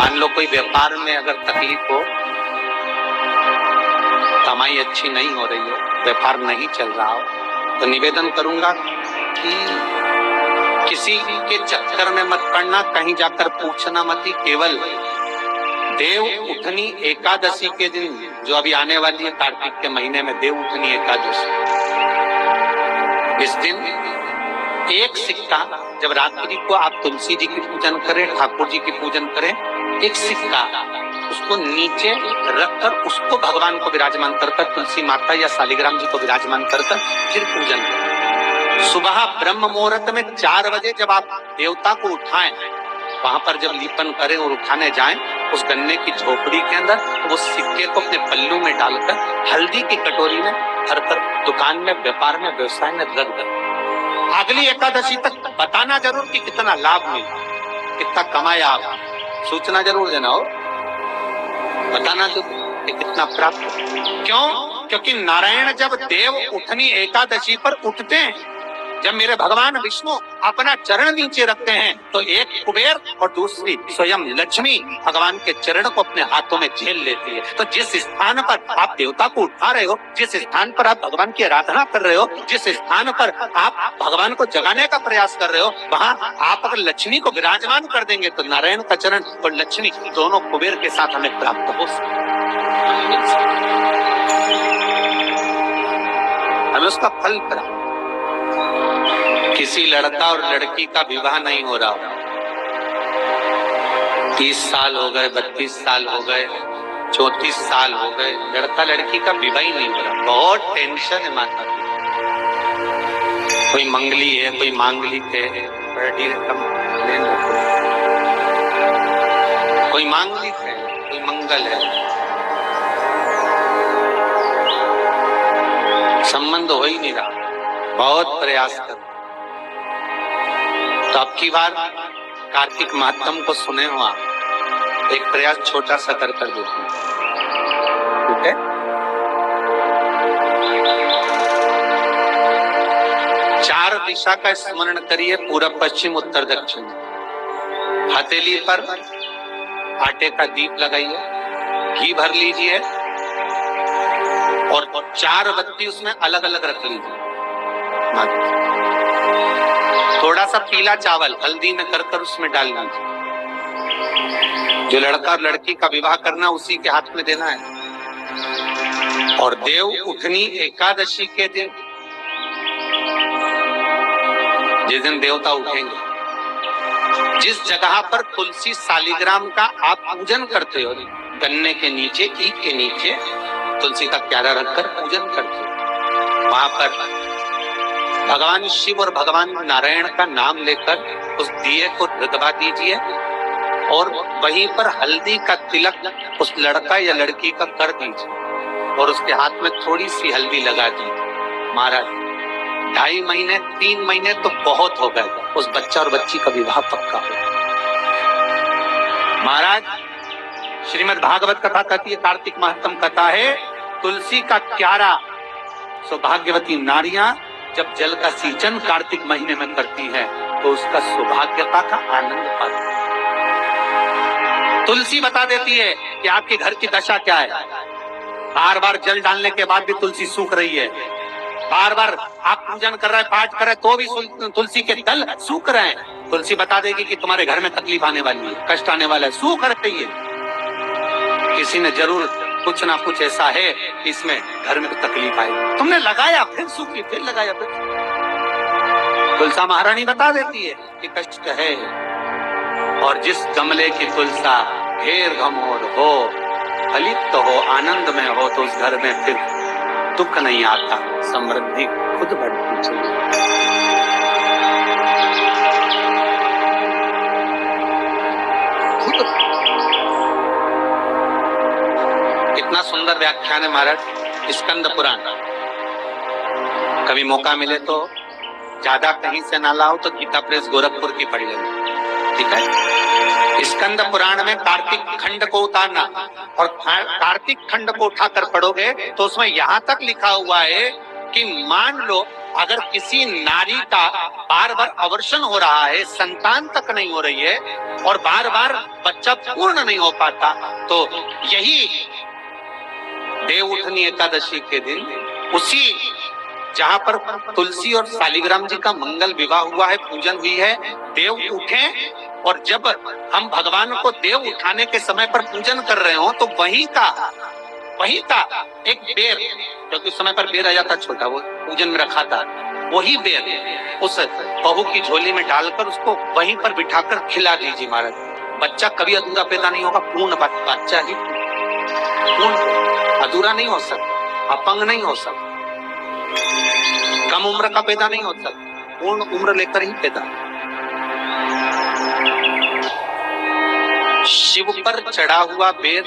मान लो कोई व्यापार में अगर तकलीफ हो, कमाई अच्छी नहीं हो रही हो, व्यापार नहीं चल रहा हो, तो निवेदन करूंगा कि किसी के चक्कर में मत पड़ना, कहीं जाकर पूछना मत ही। केवल देव उठनी एकादशी के दिन, जो अभी आने वाली है कार्तिक के महीने में देव उठनी एकादशी, इस दिन एक सिक्का, जब रात्रि को आप तुलसी जी की पूजन करें, ठाकुर जी की पूजन करें, एक सिक्का उसको नीचे रखकर उसको भगवान को विराजमान कर तुलसी माता या शालिग्राम जी को विराजमान कर फिर पूजन करें। सुबह ब्रह्म मुहूर्त में 4 बजे जब आप देवता को उठाएं, वहां पर जब लीपन करें और उठाने जाएं, उस गन्ने की झोपड़ी के अंदर वो सिक्के को अपने पल्लू में डालकर हल्दी की कटोरी में भरकर दुकान में, व्यापार में, व्यवसाय में रख दे। अगली एकादशी तक बताना जरूर कि कितना लाभ मिला, कितना कमाया आप, सूचना जरूर देना हो, बताना तो कि कितना प्राप्त। क्यों? क्योंकि नारायण जब देव उठनी एकादशी पर उठते हैं, जब मेरे भगवान विष्णु अपना चरण नीचे रखते हैं, तो एक कुबेर और दूसरी स्वयं लक्ष्मी भगवान के चरण को अपने हाथों में झेल लेती है। तो जिस स्थान पर आप देवता को उठा रहे हो, जिस स्थान पर आप भगवान की आराधना कर रहे हो, जिस स्थान पर आप भगवान को जगाने का प्रयास कर रहे हो, वहाँ आप अगर लक्ष्मी को विराजमान कर देंगे तो नारायण का चरण और लक्ष्मी दोनों कुबेर के साथ हमें प्राप्त हो सकते, हमें उसका फल प्राप्त। किसी लड़का और लड़की का विवाह नहीं हो रहा, 30 साल हो गए, 32 साल हो गए, 34 साल हो गए, लड़का लड़की का विवाह ही नहीं हो रहा। बहुत टेंशन है माता की। कोई मंगली है, कोई मांगलिक है, कोई मांगलिक है, कोई मंगल है, संबंध हो ही नहीं रहा, बहुत प्रयास कर। तो अब की बार कार्तिक महात्म को सुने हो आप, एक प्रयास छोटा सा कर देते हैं, ठीक है? चार दिशा का स्मरण करिए, पूरब, पश्चिम, उत्तर, दक्षिण। हथेली पर आटे का दीप लगाइए, घी भर लीजिए और 4 बत्ती उसमें अलग अलग रख लीजिए। थोड़ा सा पीला चावल हल्दी में कर उसमें डाल दीजिए। जो लड़का और लड़की का विवाह करना उसी के हाथ में देना है। और देव उठनी एकादशी के दिन, जिस दिन देवता उठेंगे, जिस जगह पर तुलसी शालिग्राम का आप पूजन करते हो, गन्ने के नीचे, ईख के नीचे तुलसी का क्यारा रखकर पूजन करते हो, वहां पर भगवान शिव और भगवान नारायण का नाम लेकर उस दिए को रगवा दीजिए और वहीं पर हल्दी का तिलक उस लड़का या लड़की का कर दीजिए और उसके हाथ में थोड़ी सी हल्दी लगा दीजिए। महाराज 2.5 महीने 3 महीने तो बहुत हो गए, उस बच्चा और बच्ची का विवाह पक्का हो। महाराज श्रीमद् भागवत कथा कहती है, कार्तिक महात्म कथा है, तुलसी का क्यारा सौभाग्यवती नारियां जब जल का सिंचन कार्तिक महीने में करती है तो उसका सौभाग्यता का आनंद पाती है। तुलसी बता देती है कि आपके घर की दशा क्या है। बार बार जल डालने के बाद भी तुलसी सूख रही है, बार बार आप पूजन कर रहे हैं, पाठ कर रहे हैं, तो भी तुलसी के दल सूख रहे हैं। तुलसी बता देगी कि तुम्हारे घर में तकलीफ आने वाली है, कष्ट आने वाला है, सूख रही है। किसी ने जरूर कुछ ना कुछ ऐसा है इसमें घर में तकलीफ आई, तुमने लगाया फिर सूखी, फिर लगाया फिर। तुलसा महारानी बता देती है कि कष्ट है। और जिस गमले की तुलसा ढेर घमोर हो, फलित तो हो, आनंद में हो, तो उस घर में फिर दुख नहीं आता, समृद्धि खुद बढ़ती चली। कितना सुंदर व्याख्यान है महाराज स्कंद पुराण। कभी मौका मिले तो ज्यादा कहीं से ना लाओ तो गीता प्रेस गोरखपुर की पढ़ लेना, ठीक है? स्कंद पुराण में कार्तिक खंड को उतारना, और कार्तिक खंड को उठाकर पढ़ोगे तो उसमें यहाँ तक लिखा हुआ है कि मान लो अगर किसी नारी का बार बार अवर्षण हो रहा है, संतान तक नहीं हो रही है और बार बार बच्चा पूर्ण नहीं हो पाता, तो यही देवउठनी एकादशी के दिन, उसी जहां पर तुलसी और शालिग्राम जी का मंगल विवाह हुआ है, पूजन हुई है, देव उठे, और जब हम भगवान को देव उठाने के समय पर पूजन कर रहे हो तो वही का एक बेर, क्योंकि उस समय पर बेर आ जाता छोटा, वो पूजन में रखा था, वही बेर उस बहू की झोली में डालकर उसको वहीं पर बिठाकर खिला दीजिए महाराज। बच्चा कभी अधूरा पैदा नहीं होगा, पूर्ण बच्चा ही पूर्ण, अधूरा नहीं हो सकता, अपंग नहीं हो सकता, कम उम्र का पैदा नहीं हो सकता, पूर्ण उम्र लेकर ही पैदा। शिव पर चढ़ा हुआ बेर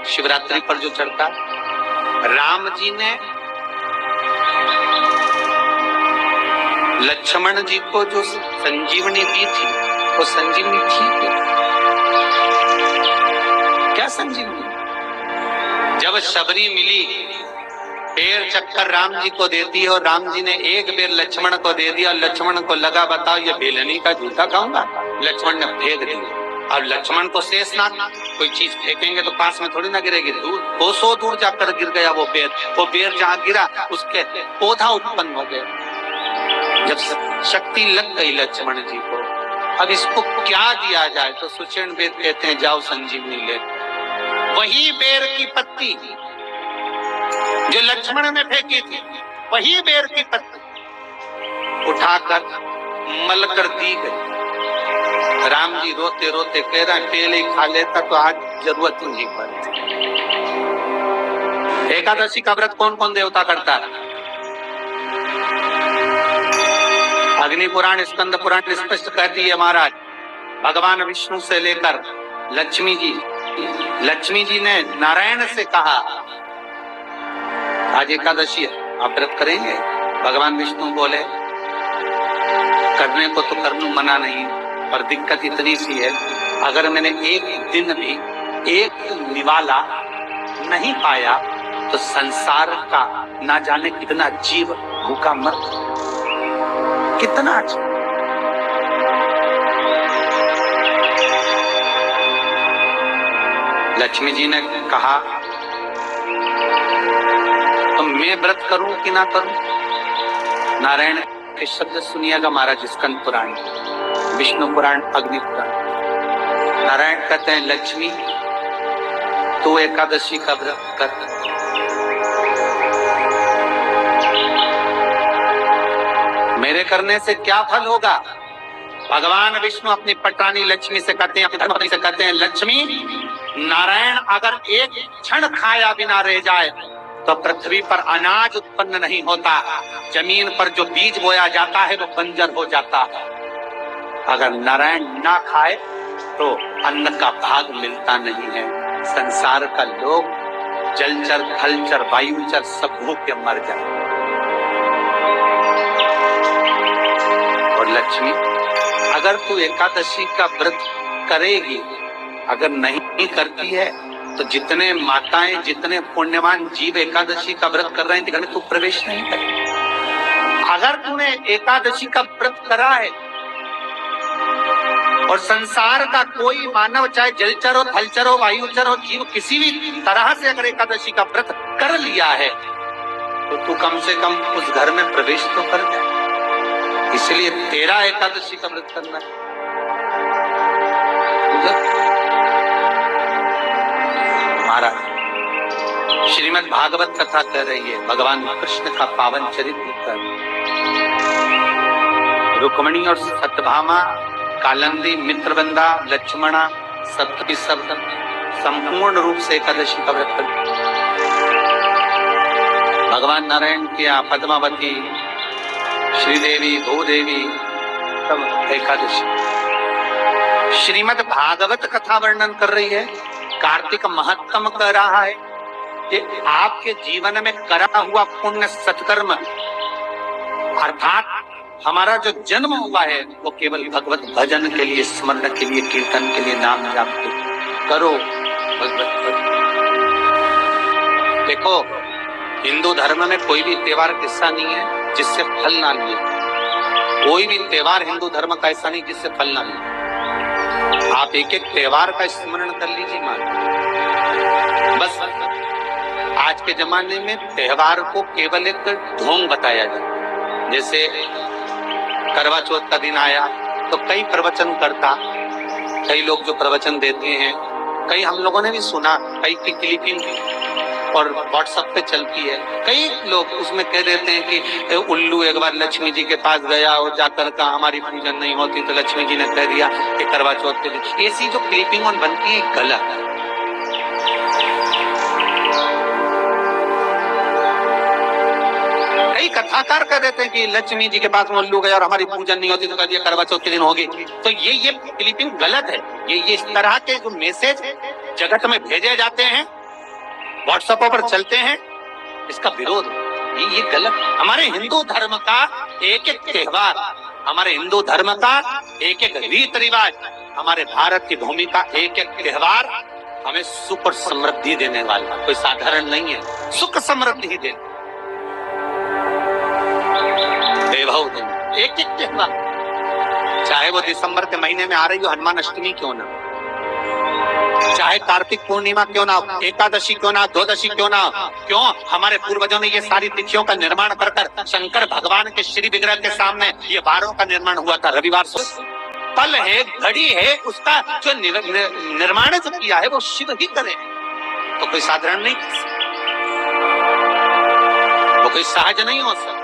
शिवरात्रि पर जो चढ़ता, राम जी ने लक्ष्मण जी को जो संजीवनी दी थी, वो संजीवनी थी क्या? संजीवनी जब शबरी मिली, बेर चक्कर राम जी को देती है और राम जी ने एक बेर लक्ष्मण को दे दिया, लक्ष्मण को लगा बताओ ये बेलनी का जूता खाऊंगा, लक्ष्मण ने फेंक दिया। अब लक्ष्मण को शेषनाग, कोई चीज फेंकेंगे तो पास में थोड़ी ना गिरेगी, दूर 200 दूर जाकर गिर गया वो बेर जहां गिरा उसके पौधा उत्पन्न हो गया। जब शक्ति लग गई लक्ष्मण जी को, अब इसको क्या दिया जाए, तो सुषेण वेद कहते हैं जाओ संजीवनी ले। वही बेर की पत्ती जो लक्ष्मण ने फेंकी थी, वही बेर की पत्ती उठाकर मलकर दी गई। राम जी रोते रोते कह रहे हैं पहले ही खा लेता तो आज जरूरत ही नहीं पड़ती। एकादशी का व्रत कौन कौन देवता करता है? अग्नि पुराण, स्कंद पुराण स्पष्ट कहती है महाराज, भगवान विष्णु से लेकर लक्ष्मी जी ने नारायण से कहा आज एकादशी है, आप व्रत करेंगे? भगवान विष्णु बोले करने को तो कर लूं, मना नहीं, पर दिक्कत इतनी सी है, अगर मैंने एक दिन भी एक निवाला नहीं पाया तो संसार का ना जाने कितना जीव भूखा मर, कितना जीव। लक्ष्मी जी ने कहा तो मैं व्रत करूं कि ना करूं? नारायण के शब्द सुनिएगा महाराज, स्कंद पुराण, विष्णु पुराण, अग्नि पुराण। नारायण कहते हैं लक्ष्मी तू एकादशी का व्रत कर, मेरे करने से क्या फल होगा? भगवान विष्णु अपनी पटानी लक्ष्मी से कहते हैं, अपनी धर्मपत्नी से कहते हैं, लक्ष्मी नारायण अगर एक क्षण खाया बिना रह जाए तो पृथ्वी पर अनाज उत्पन्न नहीं होता, जमीन पर जो बीज बोया जाता है वो बंजर हो जाता है। अगर नारायण ना खाए तो अन्न का भाग मिलता नहीं है। संसार का लोग जलचर, थलचर, वायुचर सब भूख के मर जाए। और लक्ष्मी अगर तू एकादशी का व्रत करेगी, अगर नहीं करती है तो जितने माताएं, जितने पुण्यवान जीव एकादशी का व्रत कर रहे हैं, घर में तू प्रवेश नहीं करेगी। अगर तूने एकादशी का व्रत करा है और संसार का कोई मानव, चाहे जलचर हो, थलचर हो, वायुचर हो, जीव किसी भी तरह से अगर एकादशी का व्रत कर लिया है तो तू कम से कम उस घर में प्रवेश तो कर दे। इसलिए तेरा एकादशी का व्रत करना है। महाराज श्रीमद् भागवत कथा कह रही है, भगवान कृष्ण का पावन चरित्र, रुक्मिणी और सत्यभामा, कालंदी, मित्रवंदा, लक्ष्मणा, सप्तमी शब्द संपूर्ण रूप से एकादशी का व्रत करते। भगवान नारायण की पद्मावती, श्रीदेवी, भूदेवी सब एकादशी। श्रीमद् भागवत कथा वर्णन कर रही है, कार्तिक महत्तम कह रहा है कि आपके जीवन में करा हुआ पुण्य सत्कर्म, अर्थात हमारा जो जन्म हुआ है वो केवल भगवत भजन के लिए, स्मरण के लिए, कीर्तन के लिए, नाम जाप के करो। भगवत देखो हिंदू धर्म में कोई भी त्योहार किस्सा नहीं है जिससे फल ना लिए। कोई भी त्योहार हिंदू धर्म का ऐसा नहीं जिससे फल ना लिए। आप एक एक त्योहार का स्मरण कर लीजिए मान। बस आज के जमाने में त्योहार को केवल एक ढोंग बताया जाए। जैसे करवा चौथ का दिन आया तो कई प्रवचन करता, कई लोग जो प्रवचन देते हैं, कई हम लोगों ने भी सुना, कई की क्लिपिंग और व्हाट्सएप पे चलती है। कई लोग उसमें कह देते हैं कि उल्लू एक बार लक्ष्मी जी के पास गया और जाकर कहा हमारी पूजन नहीं होती तो लक्ष्मी जी ने कह दिया कि करवा चौथ के दिन। ऐसी जो क्लिपिंग और बनती है गलत है। कई कथाकार कह देते हैं कि लक्ष्मी जी के पास में उल्लू गया और हमारी पूजन नहीं होती तो कह दिया करवा चौथ के दिन होगी। तो ये क्लिपिंग गलत है। ये इस तरह के जो मैसेज जगत में भेजे जाते हैं, व्हाट्सएप पर चलते हैं, इसका विरोध ये गलत। हमारे हिंदू धर्म का एक एक त्योहार, हमारे हिंदू धर्म का एक एक रीत रिवाज, हमारे भारत की भूमि का एक एक त्योहार हमें सुख और समृद्धि देने वाला, कोई साधारण नहीं है। सुख समृद्धि देने, वैभव देने, एक एक त्योहार, चाहे वो दिसंबर के महीने में आ रही हो हनुमान अष्टमी क्यों ना, चाहे कार्तिक पूर्णिमा क्यों ना, एकादशी क्यों ना, द्वादशी क्यों ना, क्यों हमारे पूर्वजों ने ये सारी तिथियों का निर्माण कर कर शंकर भगवान के श्री विग्रह के सामने ये बारों का निर्माण हुआ था। रविवार पल है, घड़ी है, उसका जो निर्माण जो किया है वो शिव ही करे, तो कोई साधारण नहीं, वो कोई सहज नहीं हो सकता।